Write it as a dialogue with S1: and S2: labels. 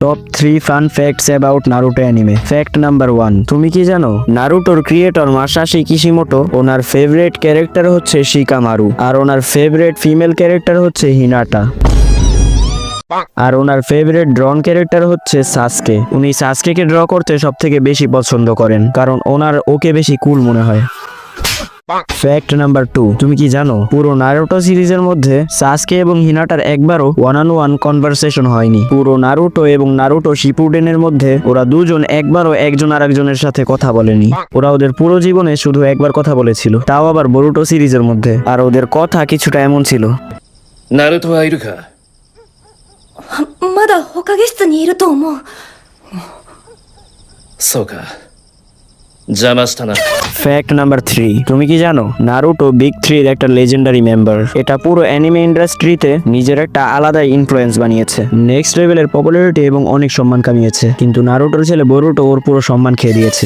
S1: Top 3 fun facts about Naruto anime. Fact number 1, তুমি কি জানো নারুটোর ক্রিয়েটর মাসাশি কিশিমোটো ওনার ফেভারিট ক্যারেক্টার হচ্ছে শিকামারু, আর ওনার ফেভারিট ফিমেল ক্যারেক্টার হচ্ছে হিনাটা, আর ওনার ফেভারিট ড্রন ক্যারেক্টার হচ্ছে সাসকে। উনি সাসকেকে ড্র করতে সব থেকে বেশি পছন্দ করেন কারণ ওনার ওকে বেশি কুল মনে হয়। ফ্যাক্ট নাম্বার 2, তুমি কি জানো পুরো নারুটো সিরিজের মধ্যে সাসকে এবং হিনাটার একবারও ওয়ান অন ওয়ান কনভারসেশন হয়নি। পুরো নারুটো এবং নারুটো শিপুডেনের মধ্যে ওরা দুজন একবারও একজন আরেকজনের সাথে কথা বলেনি। ওরা ওদের পুরো জীবনে শুধু একবার কথা বলেছিল, তাও আবার বরুটো সিরিজের মধ্যে। আর ওদের কথা কিছুটা এমন ছিল,
S2: ナルトはいるか？
S3: まだ保健室にいると思う。
S2: そうか。邪魔したな。
S1: ফ্যাক্ট নাম্বার 3, তুমি কি জানো নারুটো বিগ 3 এর একটা লেজেন্ডারি মেম্বার। এটা পুরো অ্যানিমে ইন্ডাস্ট্রিতে নিজের একটা আলাদা ইনফ্লুয়েন্স বানিয়েছে, নেক্সট লেভেলের পপুলারিটি এবং অনেক সম্মান কামিয়েছে। কিন্তু নারুটোর ছেলে বরুটো ওর পুরো সম্মান খেয়ে দিয়েছে।